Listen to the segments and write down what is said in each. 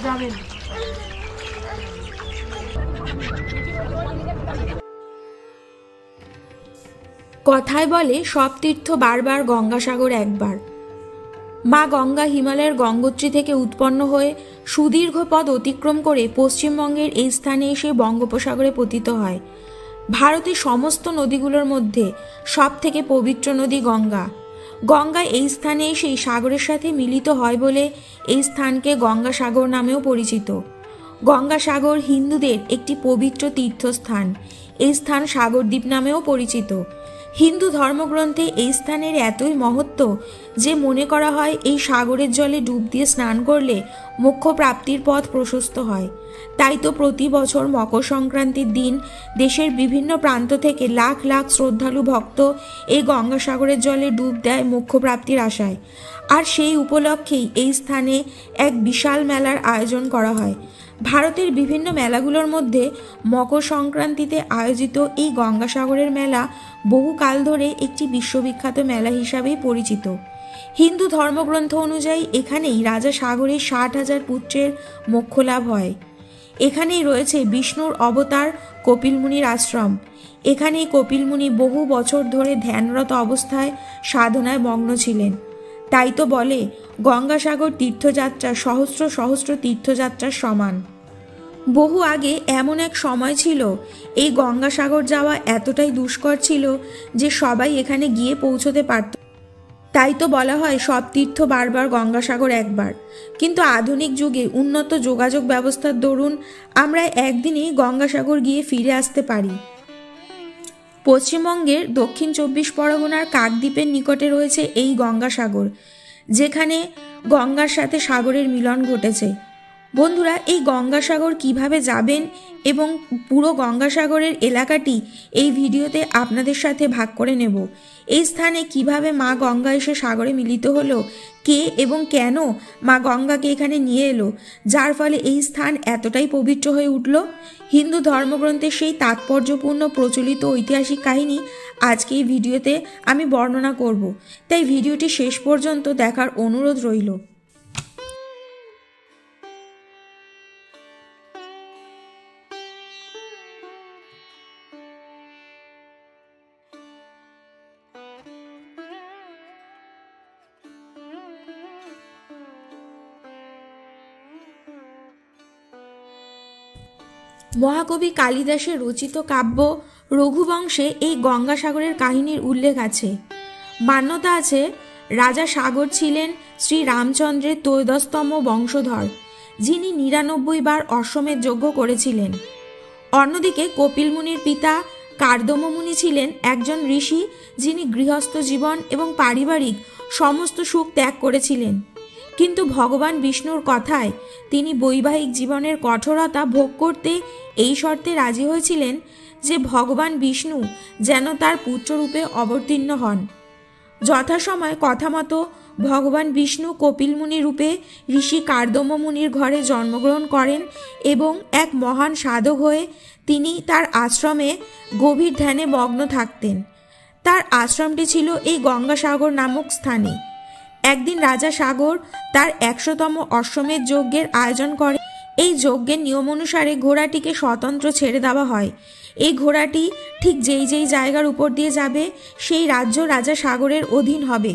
যাবেন। কথায় বলে সব তীর্থ বারবার, গঙ্গাসাগর একবার। মা গঙ্গা হিমালয়ের গঙ্গোত্রী থেকে উৎপন্ন হয়ে সুদীর্ঘ পথ অতিক্রম করে পশ্চিমবঙ্গের এই স্থানে এসে বঙ্গোপসাগরে পতিত হয়। ভারতের সমস্ত নদীগুলোর মধ্যে সব থেকে পবিত্র নদী গঙ্গা। গঙ্গা এই স্থানে এসেই সাগরের সাথে মিলিত হয় বলে এই স্থানকে গঙ্গাসাগর নামেও পরিচিত। গঙ্গাসাগর হিন্দুদের একটি পবিত্র তীর্থস্থান। এই স্থান সাগরদ্বীপ নামেও পরিচিত। হিন্দু ধর্মগ্রন্থে এই স্থানের এতই মহত্ব যে মনে করা হয় এই সাগরের জলে ডুব দিয়ে স্নান করলে মোক্ষ প্রাপ্তির পথ প্রশস্ত হয়। তাই তো প্রতি বছর মকর সংক্রান্তির দিন দেশের বিভিন্ন প্রান্ত থেকে লাখ লাখ শ্রদ্ধালু ভক্ত এই গঙ্গাসাগরের জলে ডুব দেয় মোক্ষ প্রাপ্তির আশায়। আর সেই উপলক্ষেই এই স্থানে এক বিশাল মেলার আয়োজন করা হয়। ভারতের বিভিন্ন মেলাগুলোর মধ্যে মকর সংক্রান্তিতে আয়োজিত এই গঙ্গাসাগরের মেলা বহুকাল ধরে একটি বিশ্ববিখ্যাত মেলা হিসাবেই পরিচিত। হিন্দু ধর্মগ্রন্থ অনুযায়ী এখানেই রাজা সাগরের 60,000 পুত্রের মোক্ষলাভ হয়। এখানেই রয়েছে বিষ্ণুর অবতার কপিল মুনির আশ্রম। এখানেই কপিল মুনি বহু বছর ধরে ধ্যানরত অবস্থায় সাধনায় মগ্ন ছিলেন। তাই তো বলে গঙ্গাসাগর তীর্থযাত্রা সহস্র সহস্র তীর্থযাত্রার সমান। বহু আগে এমন এক সময় ছিল এই গঙ্গাসাগর যাওয়া এতটাই দুষ্কর ছিল যে সবাই এখানে গিয়ে পৌঁছতে পারত। তাই তো বলা হয় সব তীর্থ বারবার, গঙ্গাসাগর একবার। কিন্তু আধুনিক যুগে উন্নত যোগাযোগ ব্যবস্থার দরুন আমরা একদিনেই গঙ্গাসাগর গিয়ে ফিরে আসতে পারি। পশ্চিমবঙ্গের দক্ষিণ 24 পরগনার কাকদ্বীপের নিকটে রয়েছে এই গঙ্গাসাগর, যেখানে গঙ্গার সাথে সাগরের মিলন ঘটেছে। বন্ধুরা, এই গঙ্গাসাগর কিভাবে যাবেন এবং পুরো গঙ্গাসাগরের এলাকাটি এই ভিডিওতে আপনাদের সাথে ভাগ করে নেব। এই স্থানে কিভাবে মা গঙ্গা এসে সাগরে মিলিত হলো, কে এবং কেন মা গঙ্গাকে এখানে নিয়ে এলো, যার ফলে এই স্থান এতটাই পবিত্র হয়ে উঠল। হিন্দু ধর্মগ্রন্থের সেই তাৎপর্যপূর্ণ প্রচলিত ঐতিহাসিক কাহিনী আজকে এই ভিডিওতে আমি বর্ণনা করব। তাই ভিডিওটি শেষ পর্যন্ত দেখার অনুরোধ রইল। মহাকবি কালিদাসের রচিত কাব্য রঘুবংশে এই গঙ্গাসাগরের কাহিনীর উল্লেখ আছে। মান্যতা আছে রাজা সাগর ছিলেন শ্রী রামচন্দ্রের 13তম বংশধর, যিনি 99 বার অশ্বমেধ যজ্ঞ করেছিলেন। অন্যদিকে কপিল মুনির পিতা কার্দম মুনি ছিলেন একজন ঋষি, যিনি গৃহস্থ জীবন এবং পারিবারিক সমস্ত সুখ ত্যাগ করেছিলেন। কিন্তু ভগবান বিষ্ণুর কথায় তিনি বৈবাহিক জীবনের কঠোরতা ভোগ করতে এই শর্তে রাজি হয়েছিলেন যে ভগবান বিষ্ণু যেন তার পুত্ররূপে অবতীর্ণ হন। যথাসময় কথা মতো ভগবান বিষ্ণু কপিল মুনি রূপে ঋষি কার্দম মুনির ঘরে জন্মগ্রহণ করেন এবং এক মহান সাধক হয়ে তিনি তার আশ্রমে গভীর ধ্যানে মগ্ন থাকতেন। তার আশ্রমটি ছিল এই গঙ্গাসাগর নামক স্থানে। একদিন রাজা সাগর তার 100তম অশ্বমেধ যজ্ঞের আয়োজন করে। এই যজ্ঞের নিয়ম অনুসারে ঘোড়াটিকে স্বতন্ত্র ছেড়ে দেওয়া হয়। এই ঘোড়াটি ঠিক যেই যেই জায়গার উপর দিয়ে যাবে সেই রাজ্য রাজা সাগরের অধীন হবে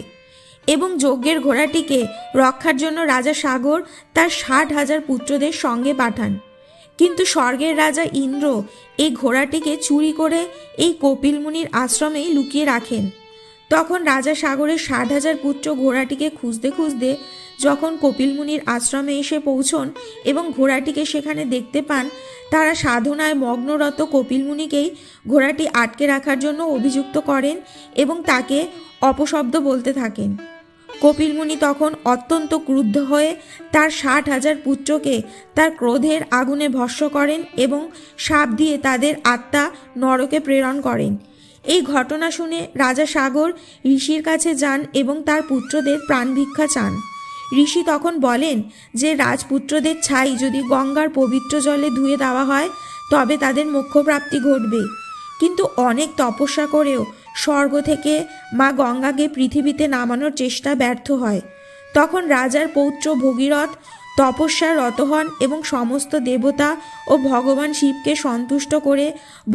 এবং যজ্ঞের ঘোড়াটিকে রক্ষার জন্য রাজা সাগর তার 60,000 পুত্রদের সঙ্গে পাঠান। কিন্তু স্বর্গের রাজা ইন্দ্র এই ঘোড়াটিকে চুরি করে এই কপিল মুনির আশ্রমেই লুকিয়ে রাখেন। তখন রাজা সাগরের 60,000 পুত্র ঘোড়াটিকে খুঁজতে খুঁজতে যখন কপিল মুনির আশ্রমে এসে পৌঁছন এবং ঘোড়াটিকে সেখানে দেখতে পান, তারা সাধনায় মগ্নরত কপিল মুনিকেই ঘোড়াটি আটকে রাখার জন্য অভিযুক্ত করেন এবং তাকে অপশব্দ বলতে থাকেন। কপিল মুনি তখন অত্যন্ত ক্রুদ্ধ হয়ে তার 60,000 পুত্রকে তার ক্রোধের আগুনে ভস্ম করেন এবং শাপ দিয়ে তাদের আত্মা নরকে প্রেরণ করেন। এই ঘটনা শুনে রাজা সাগর ঋষির কাছে যান এবং তার পুত্রদের প্রাণ ভিক্ষা চান। ঋষি তখন বলেন যে রাজপুত্রদের ছাই যদি গঙ্গার পবিত্র জলে ধুয়ে দেওয়া হয় তবে তাদের মোক্ষপ্রাপ্তি ঘটবে। কিন্তু অনেক তপস্যা করেও স্বর্গ থেকে মা গঙ্গাকে পৃথিবীতে নামানোর চেষ্টা ব্যর্থ হয়। তখন রাজার পৌত্র ভগীরথ তপস্যায় রত হন এবং সমস্ত দেবতা ও ভগবান শিবকে সন্তুষ্ট করে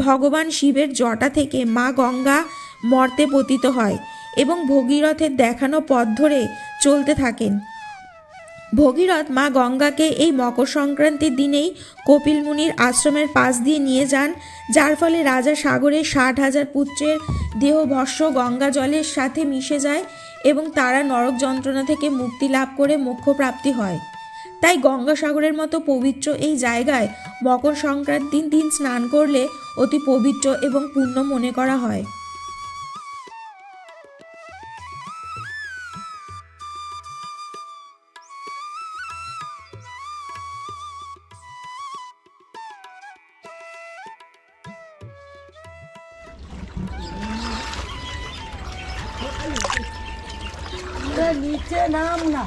ভগবান শিবের জটা থেকে মা গঙ্গা মর্তে পতিত হয় এবং ভগীরথের দেখানো পথ ধরে চলতে থাকেন। ভগীরথ মা গঙ্গাকে এই মকর সংক্রান্তির দিনেই কপিল মুনির আশ্রমের পাশ দিয়ে নিয়ে যান, যার ফলে রাজা সাগরের 60,000 পুত্রের দেহভস্য গঙ্গা জলের সাথে মিশে যায় এবং তারা নরক যন্ত্রণা থেকে মুক্তি লাভ করে মোক্ষপ্রাপ্তি হয়। তাই গঙ্গাসাগরের মতো পবিত্র এই জায়গায় মকর সংক্রান্তির দিন স্নান করলে অতি পবিত্র এবং পুণ্য মনে করা হয়। নিচে নাম না,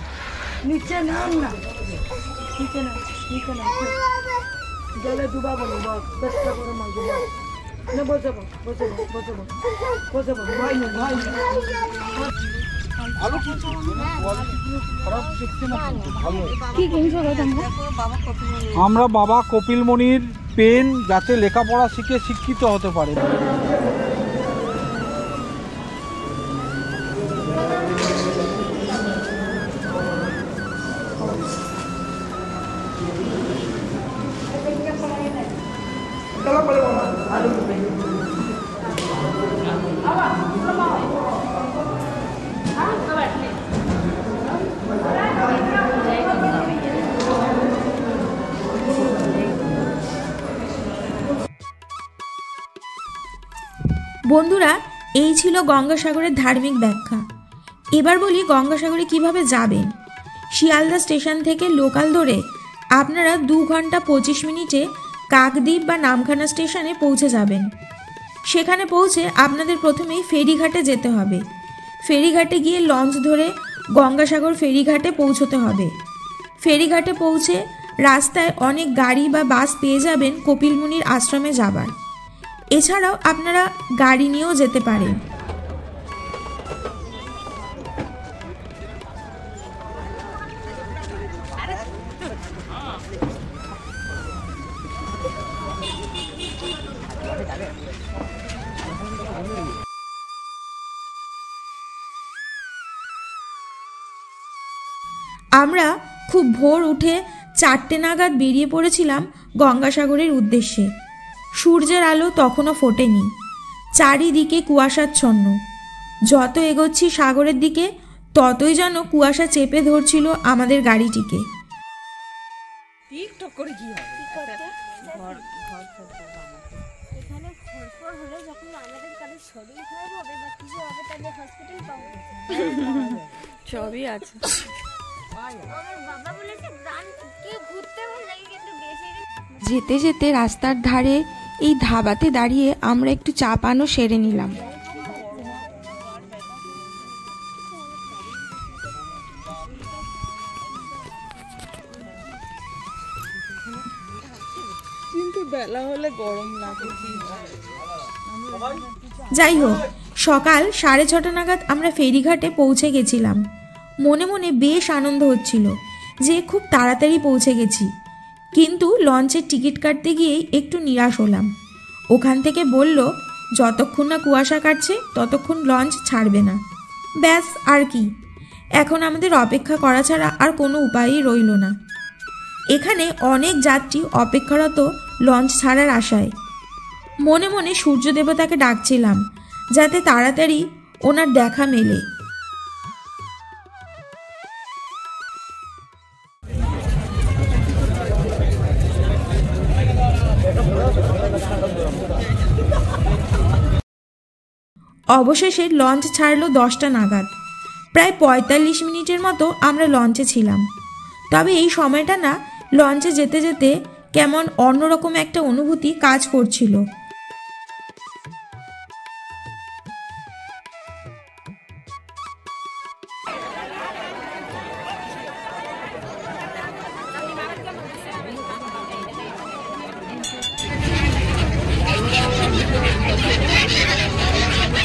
নিচে নাম না, নিচে নাম, নিচে নাম, জলে ডুবাবো না, চেষ্টা করে মাছ ডুবাবো না, বসে বল, বসে বল, বসে বল, বসে বল, ভয় নেই, ভয় নেই। আমরা বাবা কপিল মুনির পেন যাতে লেখাপড়া শিখে শিক্ষিত হতে পারে। বন্ধুরা, এই ছিল গঙ্গাসাগরের ধার্মিক ব্যাখ্যা। এবার বলি গঙ্গাসাগরে কিভাবে যাবেন। শিয়ালদা স্টেশন থেকে লোকাল ধরে আপনারা 2 ঘন্টা 25 মিনিটে কাকদ্বীপ বা নামখানা স্টেশনে পৌঁছে যাবেন। সেখানে পৌঁছে আপনাদের প্রথমেই ফেরিঘাটে যেতে হবে। ফেরিঘাটে গিয়ে লঞ্চ ধরে গঙ্গাসাগর ফেরিঘাটে পৌঁছতে হবে। ফেরিঘাটে পৌঁছে রাস্তায় অনেক গাড়ি বা বাস পেয়ে যাবেন কপিল মুনির আশ্রমে যাবার। এছাড়াও আপনারা গাড়ি নিয়েও যেতে পারেন। আমরা খুব ভোর উঠে 4টে নাগাদ বেরিয়ে পড়েছিলাম গঙ্গাসাগরের উদ্দেশ্যে। সূর্যের আলো তখনও ফোটেনি, চারিদিকে কুয়াশাচ্ছন্ন। যত এগোচ্ছি সাগরের দিকে ততই যেন কুয়াশা চেপে ধরছিল আমাদের গাড়িটিকে। সবই আছে। যেতে যেতে রাস্তার ধারে এই ধাবাতে দাঁড়িয়ে আমরা একটু চা পানও সেরে নিলাম। কিন্তু বেলা হলে গরম লাগে। যাই হোক, সকাল 6:30 নাগাদ আমরা ফেরিঘাটে পৌঁছে গেছিলাম। মনে মনে বেশ আনন্দ হচ্ছিল যে খুব তাড়াতাড়ি পৌঁছে গেছি, কিন্তু লঞ্চের টিকিট কাটতে গিয়েই একটু নিরাশ হলাম। ওখান থেকে বলল যতক্ষণ না কুয়াশা কাটছে ততক্ষণ লঞ্চ ছাড়বে না। ব্যাস, আর কি, এখন আমাদের অপেক্ষা করা ছাড়া আর কোনো উপায়ই রইল না। এখানে অনেক যাত্রী অপেক্ষারত লঞ্চ ছাড়ার আশায়। মনে মনে সূর্য দেবতাকে ডাকছিলাম যাতে তাড়াতাড়ি ওনার দেখা মেলে। অবশেষে লঞ্চ ছাড়লো 10টা নাগাদ। প্রায় 45 মিনিটের মতো আমরা লঞ্চে ছিলাম। তবে এই সময়টা না লঞ্চে যেতে যেতে কেমন অন্যরকম একটা অনুভূতি কাজ করছিল।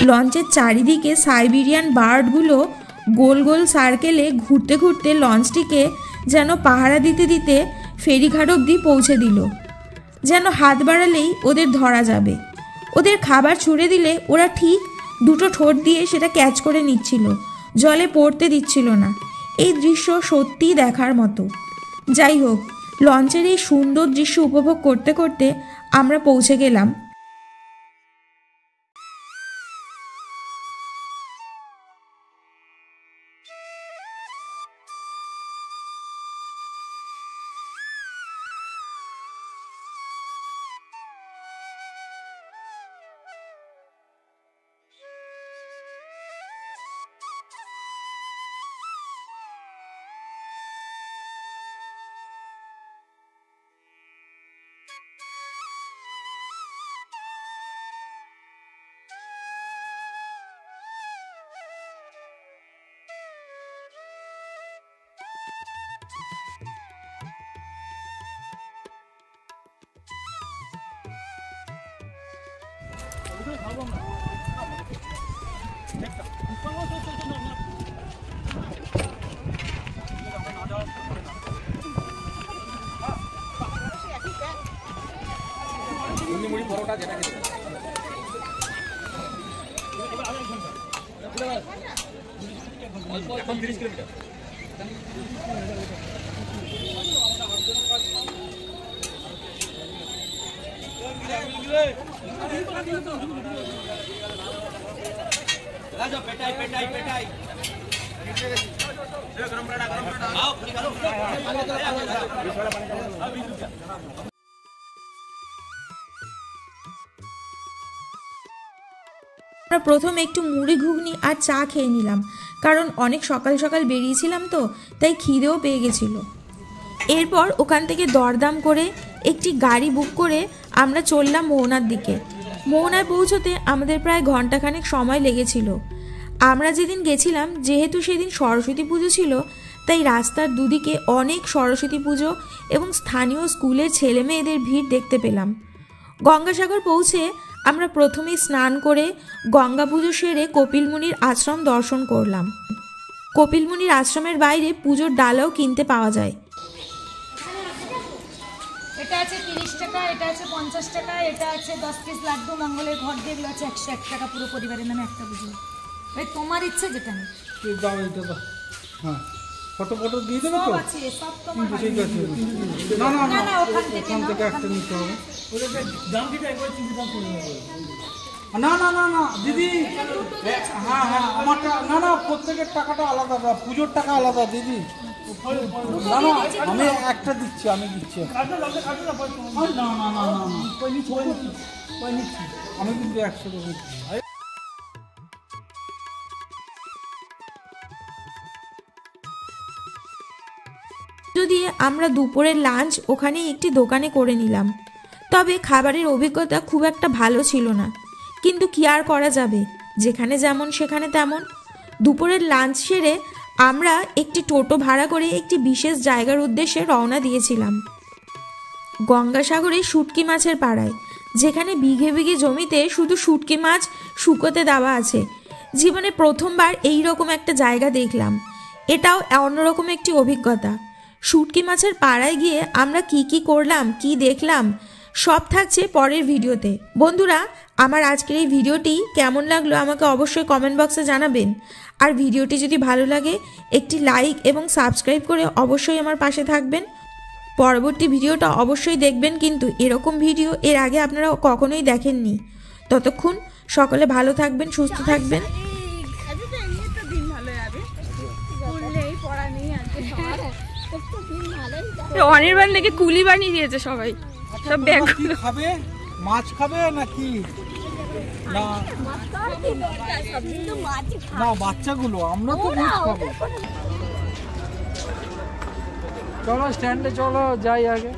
লঞ্চের চারিদিকে সাইবেরিয়ান বার্ডগুলো গোল গোল সার্কেলে ঘুরতে ঘুরতে লঞ্চটিকে যেন পাহারা দিতে দিতে ফেরিঘাট অবধি পৌঁছে দিল। যেন হাত বাড়ালেই ওদের ধরা যাবে। ওদের খাবার ছুঁড়ে দিলে ওরা ঠিক দুটো ঠোঁট দিয়ে সেটা ক্যাচ করে নিচ্ছিল, জলে পড়তে দিচ্ছিল না। এই দৃশ্য সত্যিই দেখার মতো। যাই হোক, লঞ্চের এই সুন্দর দৃশ্য উপভোগ করতে করতে আমরা পৌঁছে গেলাম আমরা প্রথমে একটু মুড়ি ঘুগনি আর চা খেয়ে নিলাম, কারণ অনেক সকাল সকাল বেরিয়েছিলাম তো, তাই খিদেও পেয়ে গেছিল। এরপর ওখান থেকে দরদাম করে একটি গাড়ি বুক করে আমরা চললাম মোহনার দিকে। মোহনায় পৌঁছতে আমাদের প্রায় ঘন্টাখানেক সময় লেগেছিল। আমরা যেদিন গেছিলাম, যেহেতু সেদিন সরস্বতী পুজো ছিল, তাই রাস্তার দুদিকে অনেক সরস্বতী পুজো এবং স্থানীয় স্কুলের ছেলে মেয়েদের ভিড় দেখতে পেলাম। গঙ্গাসাগর পৌঁছে আমরা প্রথমেই স্নান করে গঙ্গা পুজো সেরে কপিলমুনির আশ্রম দর্শন করলাম। কপিলমুনির আশ্রমের বাইরে পুজোর ডালাও কিনতে পাওয়া যায়। এটা আছে 30 টাকা, এটা আছে 50 টাকা, এটা আছে 10 পিস লাড্ডু, মঙ্গলের ঘর দিয়ে এগুলো আছে 101 টাকা, পুরো পরিবারের নামে একটা পুজো। ভাই তোমার ইচ্ছে যেটা নেই দাও, এটা দাও। হ্যাঁ, ফটো ফটো দিয়ে দেবে তো? সব আছে, সব তোমার। ঠিক আছে। না না না, ওখান থেকে একটা নিতে হবে। দাম দিতে একবার চিন্তা দাম করে নেব। না না না না দিদি, হ্যাঁ হ্যাঁ, আমারটা না না, প্রত্যেকের টাকাটা আলাদা, পুজোর টাকা আলাদা দিদি। না না, আমি একটা দিচ্ছি, আমি দিচ্ছি। না না না না, আমি কিন্তু 100 টাকা দিচ্ছি। দিয়ে আমরা দুপুরের লাঞ্চ ওখানে একটি দোকানে করে নিলাম। তবে খাবারের অভিজ্ঞতা খুব একটা ভালো ছিল না, কিন্তু কি আর করা যাবে, যেখানে যেমন সেখানে তেমন। দুপুরের লাঞ্চ সেরে আমরা একটি টোটো ভাড়া করে একটি বিশেষ জায়গার উদ্দেশ্যে রওনা দিয়েছিলাম, গঙ্গাসাগরে শুটকি মাছের পাড়ায়, যেখানে বিঘে বিঘে জমিতে শুধু শুটকি মাছ শুকোতে দেওয়া আছে। জীবনে প্রথমবার এই রকম একটা জায়গা দেখলাম, এটাও অন্যরকম একটি অভিজ্ঞতা। শুটকি মাছের পাড়ায় গিয়ে আমরা কি করলাম, কি দেখলাম, সব থাকছে পরের ভিডিওতে। বন্ধুরা, আমার আজকের এই ভিডিওটি কেমন লাগলো আমাকে অবশ্যই কমেন্ট বক্সে জানাবেন। আর ভিডিওটি যদি ভালো লাগে একটি লাইক এবং সাবস্ক্রাইব করে অবশ্যই আমার পাশে থাকবেন। পরবর্তী ভিডিওটা অবশ্যই দেখবেন, কিন্তু এরকম ভিডিও এর আগে আপনারা কখনোই দেখেননি। ততক্ষণ সকলে ভালো থাকবেন, সুস্থ থাকবেন। অনির্বাণ নাকি কুলি বানিয়ে দিয়েছে সবাই, সব ব্যাগ খাবে, মাছ খাবে নাকি না? না, বাচ্চাগুলো, আমরা তো মাছ খাবো। চলো স্ট্যান্ডে চলো, যাই আগে।